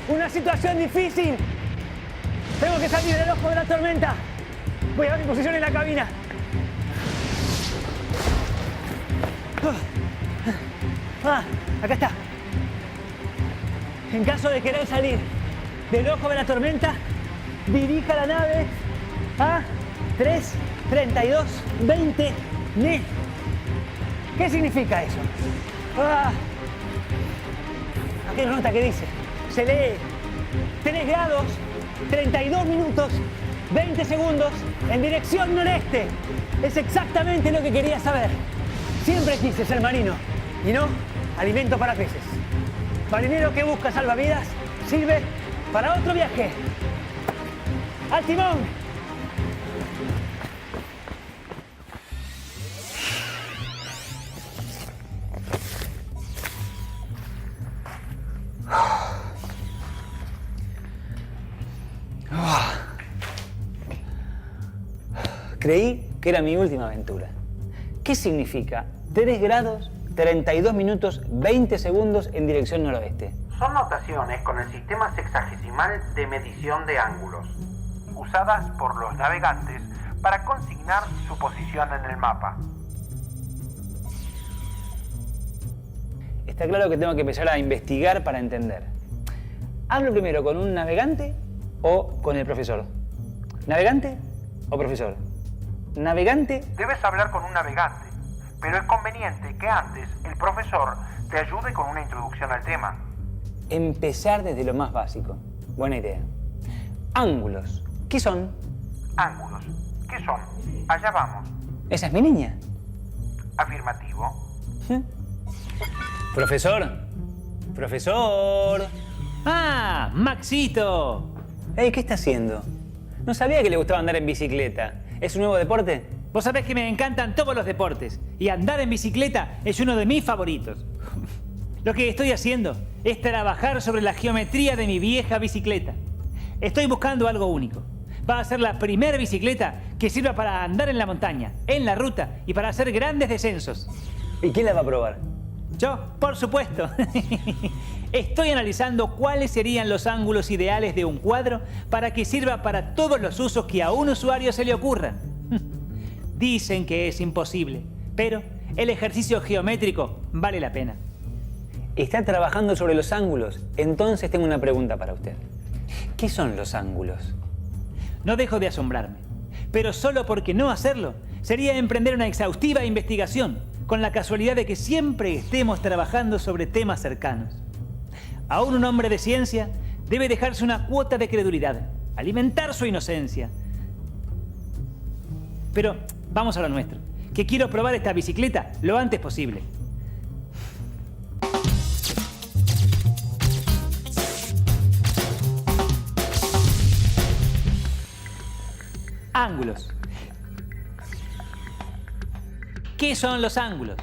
Una situación difícil. Tengo que salir del ojo de la tormenta. Voy a mi posición en la cabina. Acá está. En caso de querer salir del ojo de la tormenta, dirija la nave a 3:32:20 NE. ¿Qué significa eso? Aquí hay una nota que dice, se lee 3 grados, 32 minutos, 20 segundos en dirección noreste. Es exactamente lo que quería saber. Siempre quise ser marino y no alimento para peces. Marinero que busca salvavidas sirve para otro viaje. ¡Al timón! Creí que era mi última aventura. ¿Qué significa 3 grados, 32 minutos, 20 segundos en dirección noroeste? Son notaciones con el sistema sexagesimal de medición de ángulos, usadas por los navegantes para consignar su posición en el mapa. Está claro que tengo que empezar a investigar para entender. ¿Hablo primero con un navegante o con el profesor? ¿Navegante o profesor? ¿Navegante? Debes hablar con un navegante, pero es conveniente que antes el profesor te ayude con una introducción al tema. Empezar desde lo más básico. Buena idea. Ángulos. ¿Qué son? Ángulos. ¿Qué son? Allá vamos. ¿Esa es mi niña? Afirmativo. Profesor. Profesor. ¡Ah! ¡Maxito! Hey, ¿qué está haciendo? No sabía que le gustaba andar en bicicleta. ¿Es un nuevo deporte? Vos sabés que me encantan todos los deportes y andar en bicicleta es uno de mis favoritos. Lo que estoy haciendo es trabajar sobre la geometría de mi vieja bicicleta. Estoy buscando algo único. Va a ser la primera bicicleta que sirva para andar en la montaña, en la ruta y para hacer grandes descensos. ¿Y quién la va a probar? Yo, por supuesto. Estoy analizando cuáles serían los ángulos ideales de un cuadro para que sirva para todos los usos que a un usuario se le ocurran. Dicen que es imposible, pero el ejercicio geométrico vale la pena. Está trabajando sobre los ángulos. Entonces tengo una pregunta para usted. ¿Qué son los ángulos? No dejo de asombrarme, pero solo porque no hacerlo sería emprender una exhaustiva investigación, con la casualidad de que siempre estemos trabajando sobre temas cercanos. Aún un hombre de ciencia debe dejarse una cuota de credulidad, alimentar su inocencia. Pero vamos a lo nuestro, que quiero probar esta bicicleta lo antes posible. Ángulos. ¿Qué son los ángulos?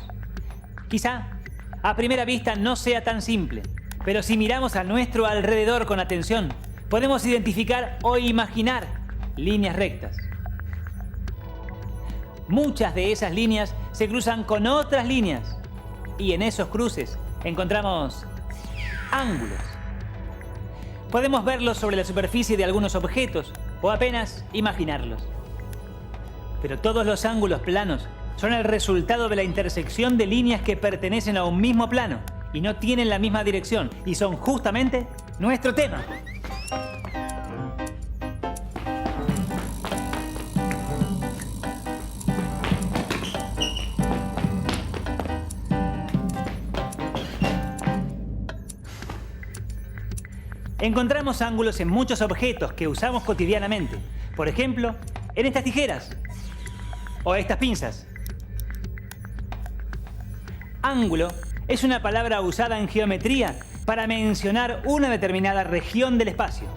Quizá a primera vista no sea tan simple, pero si miramos a nuestro alrededor con atención, podemos identificar o imaginar líneas rectas. Muchas de esas líneas se cruzan con otras líneas y en esos cruces encontramos ángulos. Podemos verlos sobre la superficie de algunos objetos o apenas imaginarlos. Pero todos los ángulos planos son el resultado de la intersección de líneas que pertenecen a un mismo plano y no tienen la misma dirección y son justamente nuestro tema. Encontramos ángulos en muchos objetos que usamos cotidianamente. Por ejemplo, en estas tijeras o estas pinzas. Ángulo es una palabra usada en geometría para mencionar una determinada región del espacio.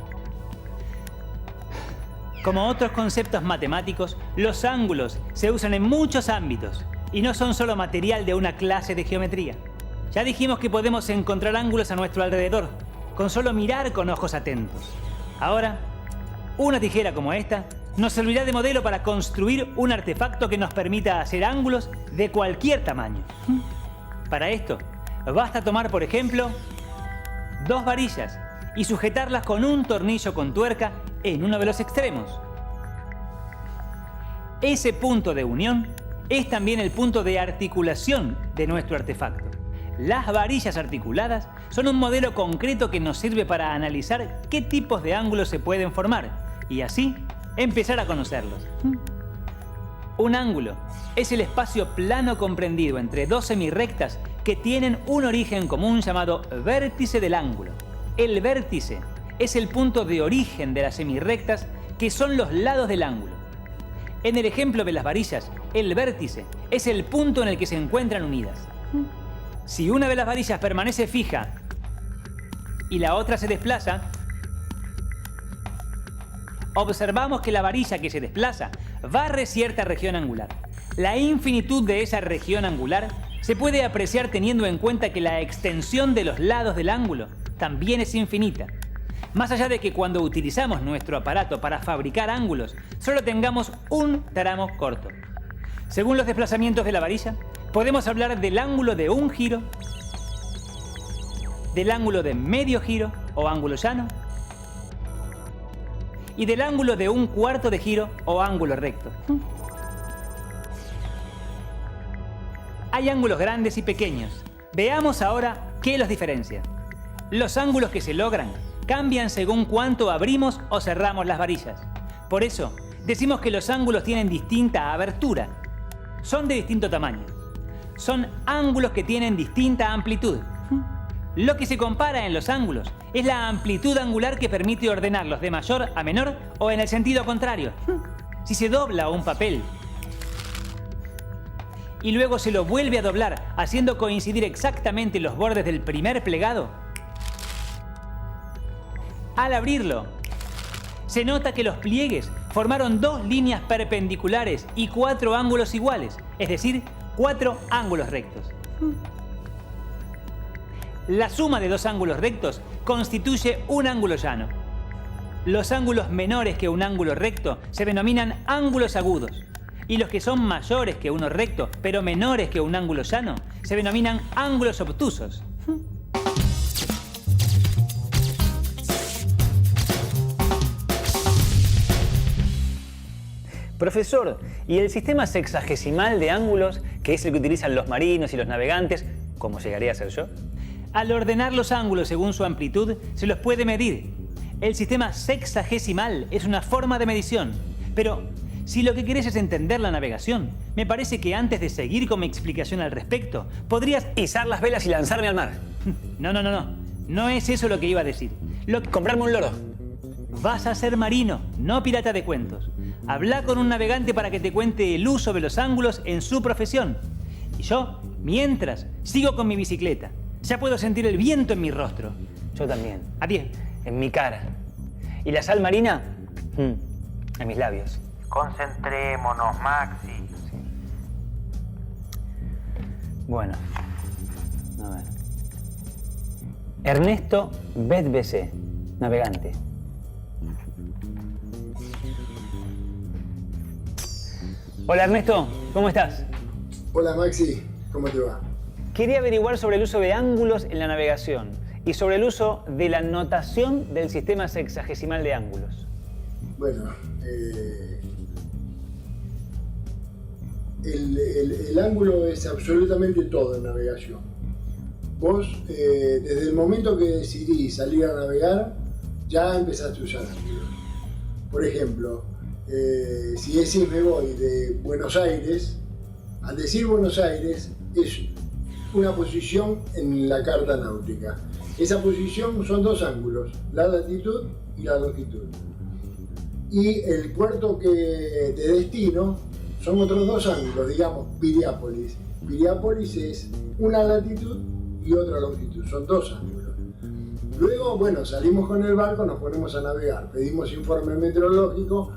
Como otros conceptos matemáticos, los ángulos se usan en muchos ámbitos y no son solo material de una clase de geometría. Ya dijimos que podemos encontrar ángulos a nuestro alrededor, con solo mirar con ojos atentos. Ahora, una tijera como esta nos servirá de modelo para construir un artefacto que nos permita hacer ángulos de cualquier tamaño. Para esto, basta tomar, por ejemplo, 2 varillas y sujetarlas con un tornillo con tuerca en uno de los extremos. Ese punto de unión es también el punto de articulación de nuestro artefacto. Las varillas articuladas son un modelo concreto que nos sirve para analizar qué tipos de ángulos se pueden formar y así empezar a conocerlos. Un ángulo es el espacio plano comprendido entre dos semirrectas que tienen un origen común llamado vértice del ángulo. El vértice es el punto de origen de las semirrectas que son los lados del ángulo. En el ejemplo de las varillas, el vértice es el punto en el que se encuentran unidas. Si una de las varillas permanece fija y la otra se desplaza, observamos que la varilla que se desplaza barre cierta región angular. La infinitud de esa región angular se puede apreciar teniendo en cuenta que la extensión de los lados del ángulo también es infinita. Más allá de que cuando utilizamos nuestro aparato para fabricar ángulos, solo tengamos un tramo corto. Según los desplazamientos de la varilla, podemos hablar del ángulo de un giro, del ángulo de medio giro o ángulo llano, y del ángulo de un cuarto de giro o ángulo recto. Hay ángulos grandes y pequeños. Veamos ahora qué los diferencia. Los ángulos que se logran cambian según cuánto abrimos o cerramos las varillas. Por eso, decimos que los ángulos tienen distinta abertura. Son de distinto tamaño. Son ángulos que tienen distinta amplitud. Lo que se compara en los ángulos es la amplitud angular que permite ordenarlos de mayor a menor o en el sentido contrario. Si se dobla un papel y luego se lo vuelve a doblar haciendo coincidir exactamente los bordes del primer plegado, al abrirlo, se nota que los pliegues formaron dos líneas perpendiculares y 4 ángulos iguales, es decir, 4 ángulos rectos. La suma de dos ángulos rectos constituye un ángulo llano. Los ángulos menores que un ángulo recto se denominan ángulos agudos, y los que son mayores que uno recto, pero menores que un ángulo llano, se denominan ángulos obtusos. Profesor, ¿y el sistema sexagesimal de ángulos, que es el que utilizan los marinos y los navegantes, cómo llegaría a ser yo? Al ordenar los ángulos según su amplitud, se los puede medir. El sistema sexagesimal es una forma de medición. Pero, si lo que querés es entender la navegación, me parece que antes de seguir con mi explicación al respecto, podrías izar las velas y lanzarme al mar. No. No es eso lo que iba a decir. Comprarme un loro. Vas a ser marino, no pirata de cuentos. Habla con un navegante para que te cuente el uso de los ángulos en su profesión. Y yo, mientras, sigo con mi bicicleta. Ya puedo sentir el viento en mi rostro. Yo también. Adiós. En mi cara. ¿Y la sal marina? En mis labios. Concentrémonos, Maxi. Sí. Bueno. A ver. Ernesto Bedbc, navegante. Hola Ernesto, ¿cómo estás? Hola Maxi, ¿cómo te va? Quería averiguar sobre el uso de ángulos en la navegación y sobre el uso de la notación del sistema sexagesimal de ángulos. Bueno, el ángulo es absolutamente todo en navegación. Vos, desde el momento que decidís salir a navegar, ya empezaste a usar ángulos. Por ejemplo, si decís me voy de Buenos Aires, al decir Buenos Aires es una posición en la carta náutica. Esa posición son dos ángulos, la latitud y la longitud. Y el puerto de destino son otros dos ángulos, digamos Piriápolis. Piriápolis es una latitud y otra longitud, son dos ángulos. Luego, bueno, salimos con el barco, nos ponemos a navegar, pedimos informe meteorológico.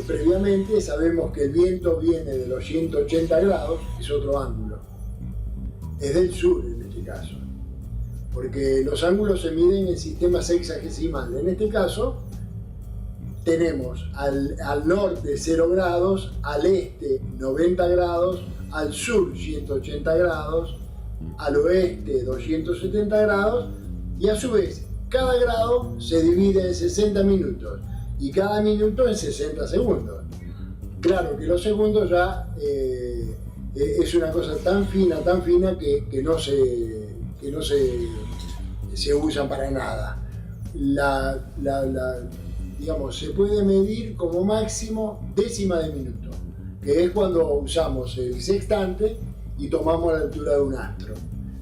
Previamente sabemos que el viento viene de los 180 grados, es otro ángulo. Es del sur en este caso, porque los ángulos se miden en sistema sexagesimal. En este caso tenemos al norte 0 grados, al este 90 grados, al sur 180 grados, al oeste 270 grados y a su vez cada grado se divide en 60 minutos y cada minuto en 60 segundos. Claro que los segundos ya es una cosa tan fina que no se usan para nada. Digamos, se puede medir como máximo décima de minuto, que es cuando usamos el sextante y tomamos la altura de un astro.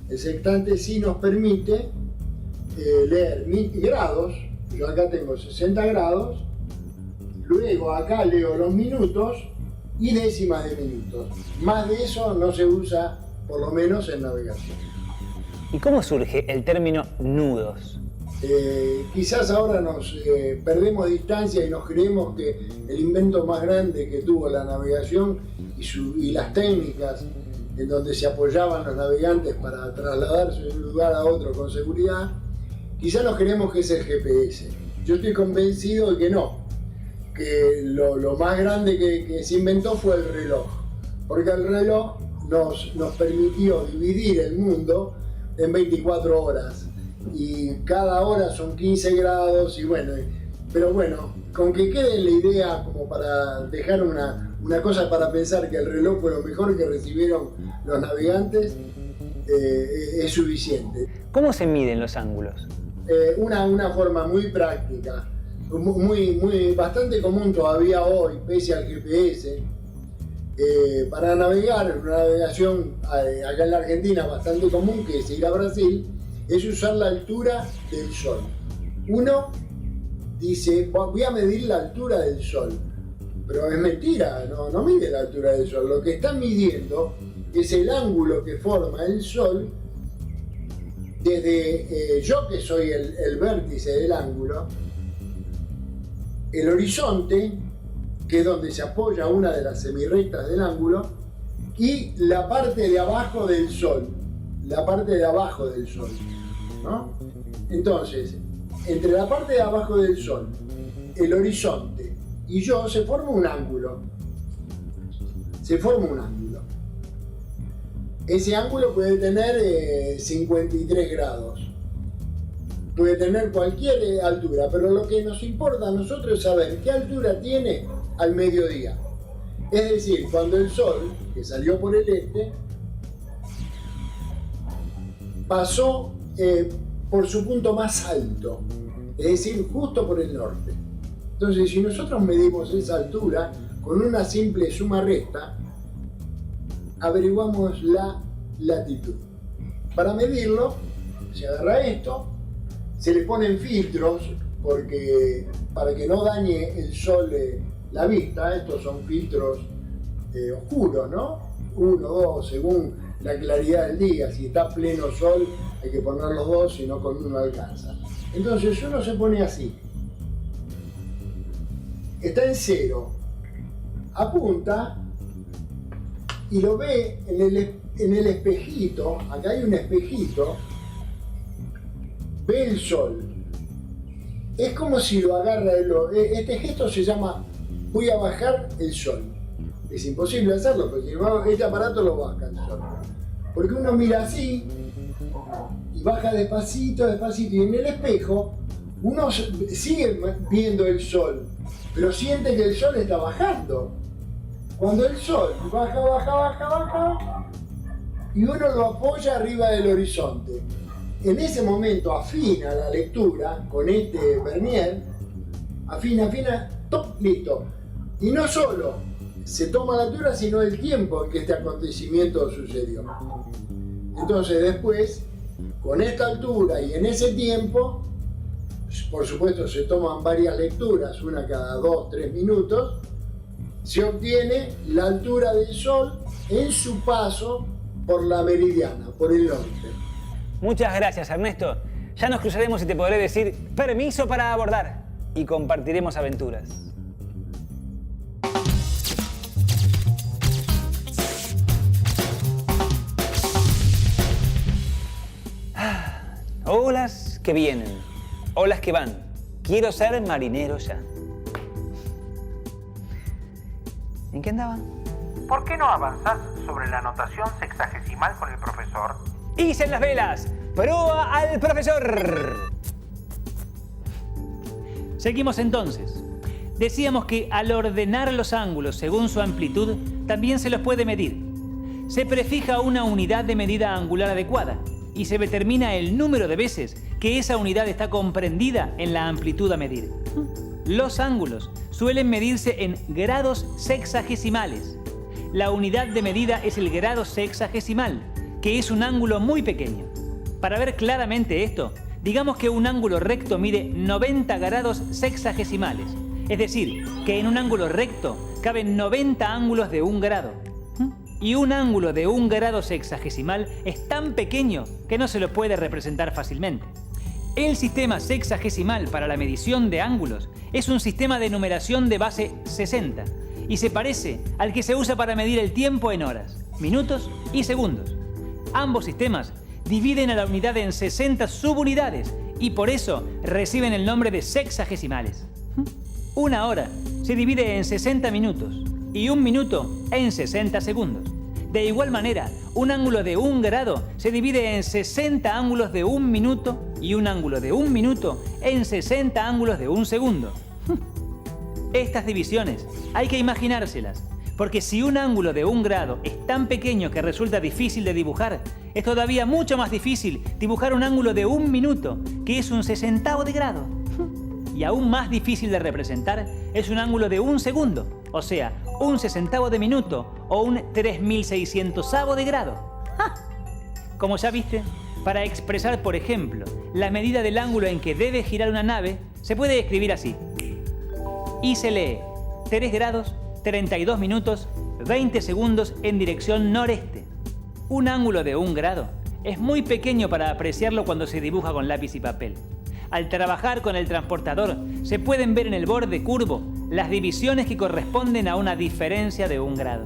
El sextante sí nos permite leer grados. Yo acá tengo 60 grados, luego acá leo los minutos y décimas de minutos. Más de eso no se usa, por lo menos en navegación. ¿Y cómo surge el término nudos? Quizás ahora nos perdemos distancia y nos creemos que el invento más grande que tuvo la navegación y las técnicas en donde se apoyaban los navegantes para trasladarse de un lugar a otro con seguridad, quizás nos creemos que es el GPS. Yo estoy convencido de que no, que lo más grande que se inventó fue el reloj, porque el reloj nos permitió dividir el mundo en 24 horas y cada hora son 15 grados y bueno, pero bueno, con que quede la idea como para dejar una cosa para pensar que el reloj fue lo mejor que recibieron los navegantes, es suficiente. ¿Cómo se miden los ángulos? Una forma muy práctica, bastante común todavía hoy, pese al GPS. Para navegar, una navegación acá en la Argentina bastante común, que es ir a Brasil, es usar la altura del sol. Uno dice, voy a medir la altura del sol, pero es mentira, no mide la altura del sol. Lo que está midiendo es el ángulo que forma el sol desde yo, que soy el vértice del ángulo, el horizonte, que es donde se apoya una de las semirrectas del ángulo, y la parte de abajo del sol, ¿no? Entonces, entre la parte de abajo del sol, el horizonte y yo se forma un ángulo. Ese ángulo puede tener 53 grados. Puede tener cualquier altura, pero lo que nos importa a nosotros es saber qué altura tiene al mediodía. Es decir, cuando el sol, que salió por el este, pasó por su punto más alto, es decir, justo por el norte. Entonces, si nosotros medimos esa altura con una simple suma resta, averiguamos la latitud. Para medirlo, se agarra esto, se le ponen filtros para que no dañe el sol la vista. Estos son filtros oscuros, ¿no? 1, 2, según la claridad del día. Si está pleno sol hay que poner los dos, si no con uno alcanza. Entonces uno se pone así, está en 0, apunta y lo ve en el espejito. Acá hay un espejito, ve el sol. Es como si lo agarra este gesto se llama voy a bajar el sol. Es imposible hacerlo, porque este aparato lo baja el sol. Porque uno mira así y baja despacito, y en el espejo uno sigue viendo el sol, pero siente que el sol está bajando. Cuando el sol baja y uno lo apoya arriba del horizonte, en ese momento afina la lectura con este vernier, afina, ¡top! Listo. Y no solo se toma la altura, sino el tiempo en que este acontecimiento sucedió. Entonces después, con esta altura y en ese tiempo, por supuesto se toman varias lecturas, una cada 2 o 3 minutos, se obtiene la altura del sol en su paso por la meridiana, por el norte. Muchas gracias, Ernesto. Ya nos cruzaremos y te podré decir permiso para abordar y compartiremos aventuras. Olas que vienen, olas que van. Quiero ser marinero ya. ¿En qué andaban? ¿Por qué no avanzás sobre la notación sexagesimal con el profesor? ¡Isen las velas! ¡Proa al profesor! Seguimos entonces. Decíamos que al ordenar los ángulos según su amplitud, también se los puede medir. Se prefija una unidad de medida angular adecuada y se determina el número de veces que esa unidad está comprendida en la amplitud a medir. Los ángulos suelen medirse en grados sexagesimales. La unidad de medida es el grado sexagesimal, que es un ángulo muy pequeño. Para ver claramente esto, digamos que un ángulo recto mide 90 grados sexagesimales. Es decir, que en un ángulo recto caben 90 ángulos de 1 grado. Y un ángulo de 1 grado sexagesimal es tan pequeño que no se lo puede representar fácilmente. El sistema sexagesimal para la medición de ángulos es un sistema de numeración de base 60 y se parece al que se usa para medir el tiempo en horas, minutos y segundos. Ambos sistemas dividen a la unidad en 60 subunidades y por eso reciben el nombre de sexagesimales. Una hora se divide en 60 minutos y un minuto en 60 segundos. De igual manera, un ángulo de 1 grado se divide en 60 ángulos de 1 minuto y un ángulo de 1 minuto en 60 ángulos de 1 segundo. Estas divisiones hay que imaginárselas, porque si un ángulo de 1 grado es tan pequeño que resulta difícil de dibujar, es todavía mucho más difícil dibujar un ángulo de 1 minuto, que es un 60avo de grado. Y aún más difícil de representar es un ángulo de 1 segundo, o sea, un 60avo de minuto o un 3600avo de grado. Como ya viste, para expresar, por ejemplo, la medida del ángulo en que debe girar una nave, se puede escribir así. Y se lee 3 grados, 32 minutos, 20 segundos en dirección noreste. Un ángulo de 1 grado es muy pequeño para apreciarlo cuando se dibuja con lápiz y papel. Al trabajar con el transportador, se pueden ver en el borde curvo las divisiones que corresponden a una diferencia de 1 grado.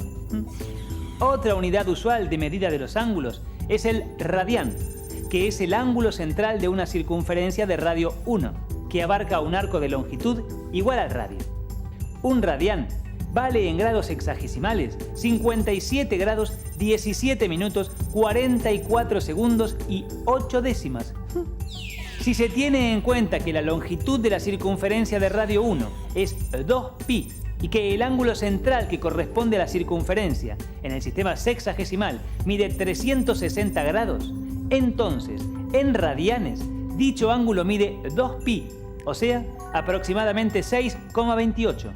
Otra unidad usual de medida de los ángulos es el radián, que es el ángulo central de una circunferencia de radio 1, que abarca un arco de longitud igual al radio. Un radián vale en grados sexagesimales 57 grados, 17 minutos, 44 segundos y 8 décimas. Si se tiene en cuenta que la longitud de la circunferencia de radio 1 es 2pi y que el ángulo central que corresponde a la circunferencia en el sistema sexagesimal mide 360 grados, entonces, en radianes, dicho ángulo mide 2pi, o sea, aproximadamente 6,28.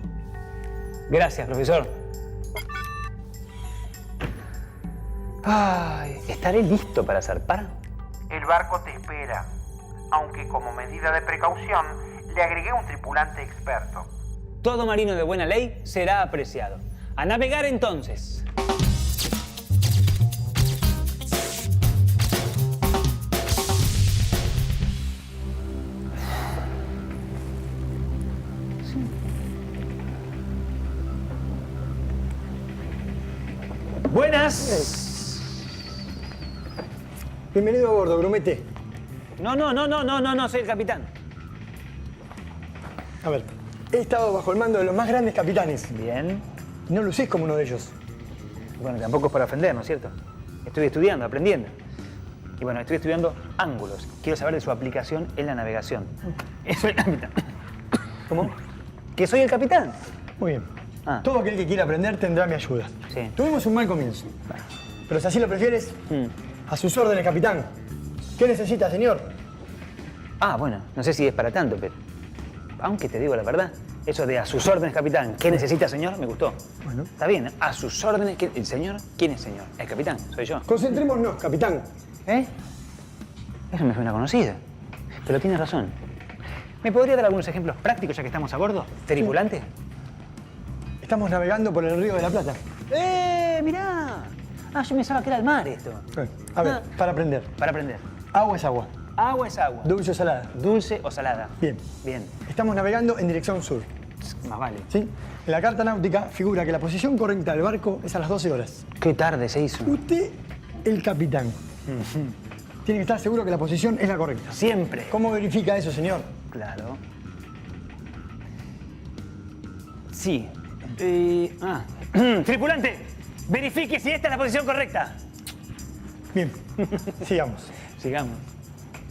Gracias, profesor. Ay, ¿estaré listo para zarpar? El barco te espera, aunque como medida de precaución le agregué un tripulante experto. Todo marino de buena ley será apreciado. ¡A navegar entonces! Buenas. Bienvenido a bordo, Grumete. No, soy el capitán. A ver, he estado bajo el mando de los más grandes capitanes. Bien. Y no lucís como uno de ellos. Bueno, tampoco es para ofender, ¿no es cierto? Estoy estudiando, aprendiendo. Y bueno, estoy estudiando ángulos. Quiero saber de su aplicación en la navegación. Soy el capitán. ¿Cómo? ¿Que soy el capitán? Muy bien. Ah. Todo aquel que quiera aprender tendrá mi ayuda. Sí. Tuvimos un mal comienzo. Pero si así lo prefieres, a sus órdenes, capitán. ¿Qué necesita, señor? Ah, bueno, no sé si es para tanto, pero... Aunque te digo la verdad, eso de a sus órdenes, capitán, ¿qué necesita, señor? Me gustó. Bueno. Está bien, a sus órdenes, ¿el señor? ¿Quién es señor? El capitán, soy yo. Concentrémonos, capitán. ¿Eh? Eso me suena conocido. Pero tienes razón. ¿Me podría dar algunos ejemplos prácticos ya que estamos a bordo? ¿Tripulante? Estamos navegando por el Río de la Plata. Mirá! Ah, yo pensaba que era el mar esto. A ver, para aprender. Para aprender. Agua es agua. Agua es agua. Dulce o salada. Dulce o salada. Bien. Bien. Estamos navegando en dirección sur. Más vale. ¿Sí? En la carta náutica figura que la posición correcta del barco es a las 12 horas. Qué tarde se hizo. Usted, el capitán, tiene que estar seguro que la posición es la correcta. Siempre. ¿Cómo verifica eso, señor? Claro. Sí. Tripulante, verifique si esta es la posición correcta. Bien, sigamos. Sigamos.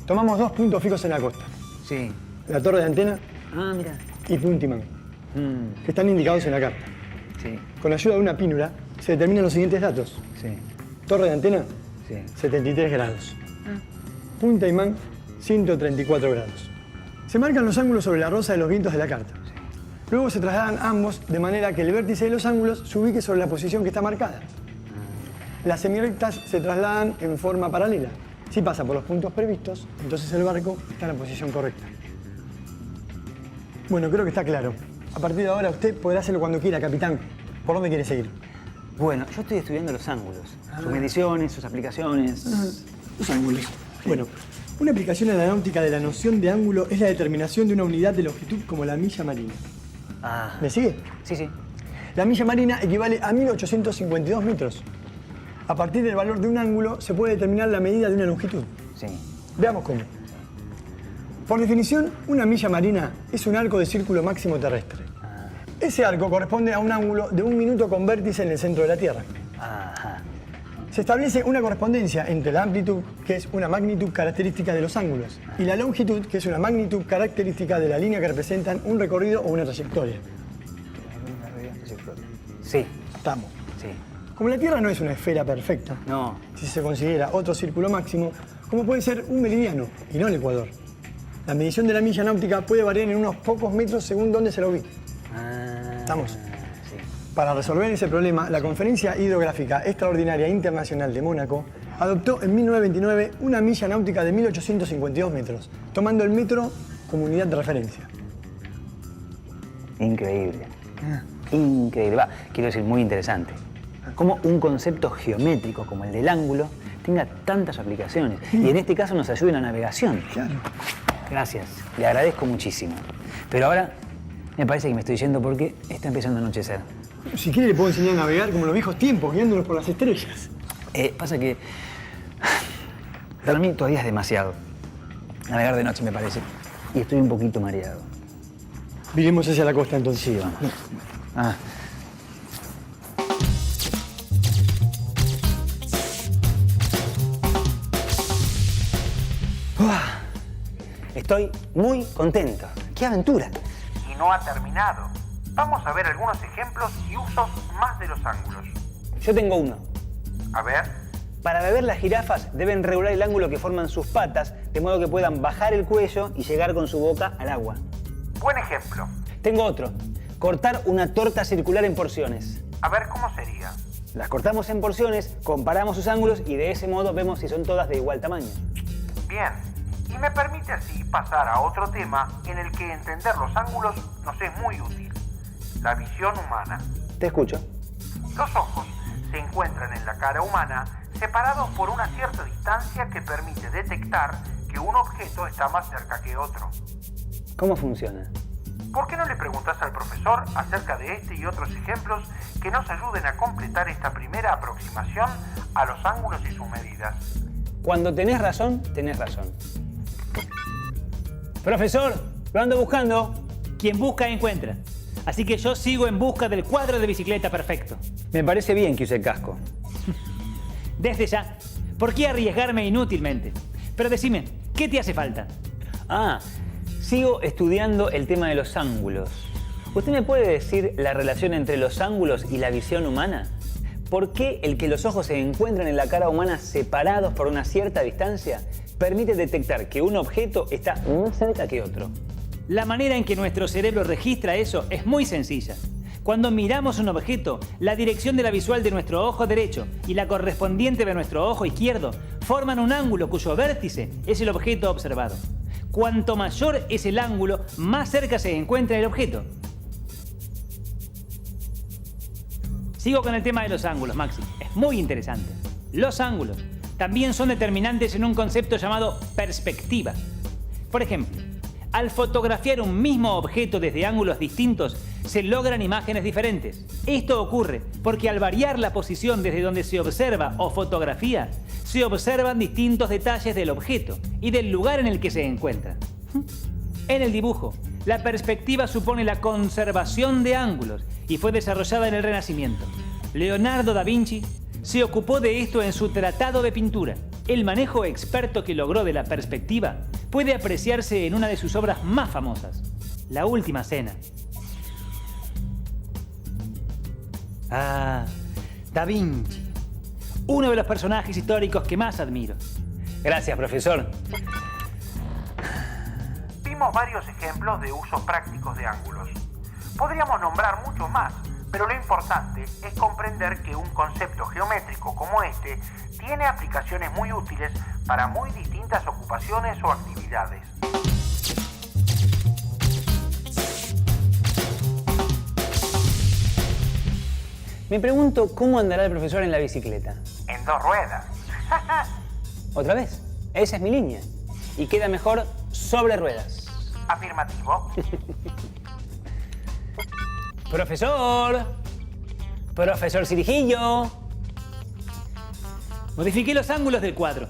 Tomamos 2 puntos fijos en la costa. Sí. La torre de antena Ah, mira. y puntimán, que están indicados en la carta. Sí, Con la ayuda de una pínula se determinan los siguientes datos. sí, Torre de antena, sí. 73 grados. Punta imán, 134 grados. Se marcan los ángulos sobre la rosa de los vientos de la carta. Luego se trasladan ambos de manera que el vértice de los ángulos se ubique sobre la posición que está marcada. Las semirrectas se trasladan en forma paralela. Si pasa por los puntos previstos, entonces el barco está en la posición correcta. Bueno, creo que está claro. A partir de ahora usted podrá hacerlo cuando quiera, capitán. ¿Por dónde quiere seguir? Bueno, yo estoy estudiando los ángulos, sus mediciones, sus aplicaciones. Los ángulos. Bueno, una aplicación a la náutica de la noción de ángulo es la determinación de una unidad de longitud como la milla marina. Ah, ¿Me sigue? sí, sí. La milla marina equivale a 1852 metros. A partir del valor de un ángulo se puede determinar la medida de una longitud. Sí. Veamos cómo. Por definición, una milla marina es un arco de círculo máximo terrestre. Ese arco corresponde a un ángulo de 1 minuto con vértice en el centro de la Tierra. Ajá. Se establece una correspondencia entre la amplitud, que es una magnitud característica de los ángulos, y la longitud, que es una magnitud característica de la línea que representan un recorrido o una trayectoria. Sí, Estamos. sí. Como la Tierra no es una esfera perfecta, No. si se considera otro círculo máximo, como puede ser un meridiano y no el ecuador. La medición de la milla náutica puede variar en unos pocos metros según dónde se lo ubique. Ah, ¿Estamos? Sí. Para resolver ese problema, la Conferencia Hidrográfica Extraordinaria Internacional de Mónaco adoptó en 1929 una milla náutica de 1852 metros, tomando el metro como unidad de referencia. Increíble. Increíble. Va, quiero decir, muy interesante. Cómo un concepto geométrico como el del ángulo tenga tantas aplicaciones y en este caso nos ayude en la navegación. Claro. Gracias, le agradezco muchísimo. Pero ahora me parece que me estoy yendo porque está empezando a anochecer. Si quiere le puedo enseñar a navegar como en los viejos tiempos, guiándonos por las estrellas. Pasa que para mí todavía es demasiado. Navegar de noche me parece. Y estoy un poquito mareado. Viremos hacia la costa entonces. Sí, vamos. Ah. Estoy muy contento. ¡Qué aventura! Y no ha terminado. Vamos a ver algunos ejemplos y usos más de los ángulos. Yo tengo uno. A ver, Para beber, las jirafas deben regular el ángulo que forman sus patas, de modo que puedan bajar el cuello y llegar con su boca al agua. buen ejemplo. Tengo otro. Cortar una torta circular en porciones. A ver cómo sería. Las cortamos en porciones, comparamos sus ángulos y de ese modo vemos si son todas de igual tamaño. Bien, y me permite así pasar a otro tema en el que entender los ángulos nos es muy útil. La visión humana. Te escucho. Los ojos se encuentran en la cara humana separados por una cierta distancia que permite detectar que un objeto está más cerca que otro. ¿Cómo funciona? ¿Por qué no le preguntas al profesor acerca de este y otros ejemplos que nos ayuden a completar esta primera aproximación a los ángulos y sus medidas? Cuando tenés razón, tenés razón. Profesor, lo ando buscando. Quien busca, encuentra. Así que yo sigo en busca del cuadro de bicicleta perfecto. Me parece bien que use el casco. Desde ya, ¿por qué arriesgarme inútilmente? Pero decime, ¿qué te hace falta? Ah, sigo estudiando el tema de los ángulos. ¿Usted me puede decir la relación entre los ángulos y la visión humana? ¿Por qué el que los ojos se encuentran en la cara humana separados por una cierta distancia permite detectar que un objeto está más cerca que otro? La manera en que nuestro cerebro registra eso es muy sencilla. Cuando miramos un objeto, la dirección de la visual de nuestro ojo derecho y la correspondiente de nuestro ojo izquierdo forman un ángulo cuyo vértice es el objeto observado. Cuanto mayor es el ángulo, más cerca se encuentra el objeto. Sigo con el tema de los ángulos, Maxi. Es muy interesante. Los ángulos también son determinantes en un concepto llamado perspectiva. Por ejemplo, al fotografiar un mismo objeto desde ángulos distintos, se logran imágenes diferentes. Esto ocurre porque al variar la posición desde donde se observa o fotografía, se observan distintos detalles del objeto y del lugar en el que se encuentra. En el dibujo, la perspectiva supone la conservación de ángulos y fue desarrollada en el Renacimiento. Leonardo da Vinci se ocupó de esto en su Tratado de Pintura. El manejo experto que logró de la perspectiva puede apreciarse en una de sus obras más famosas. La Última Cena. Ah, Da Vinci. Uno de los personajes históricos que más admiro. Gracias, profesor. Vimos varios ejemplos de usos prácticos de ángulos. Podríamos nombrar muchos más, pero lo importante es comprender que un concepto geométrico como este tiene aplicaciones muy útiles para muy distintas ocupaciones o actividades. Me pregunto cómo andará el profesor en la bicicleta. En 2 ruedas. Otra vez, esa es mi línea. Y queda mejor sobre ruedas. Afirmativo. Profesor. Profesor Cirijillo. Modifiqué los ángulos del cuadro.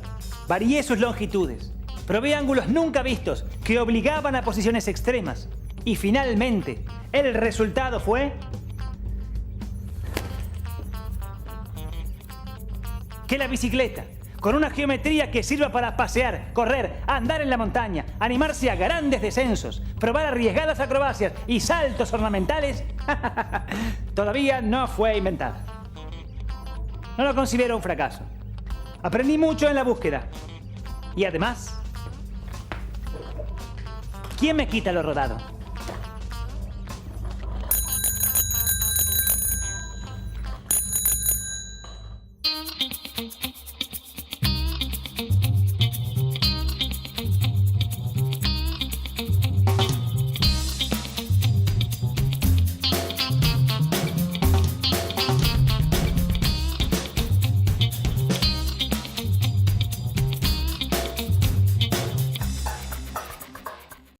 Varié sus longitudes. Probé ángulos nunca vistos que obligaban a posiciones extremas. Y finalmente, el resultado fue... que la bicicleta, con una geometría que sirva para pasear, correr, andar en la montaña, animarse a grandes descensos, probar arriesgadas acrobacias y saltos ornamentales, todavía no fue inventada. No lo considero un fracaso. Aprendí mucho en la búsqueda. Y además, ¿quién me quita lo rodado?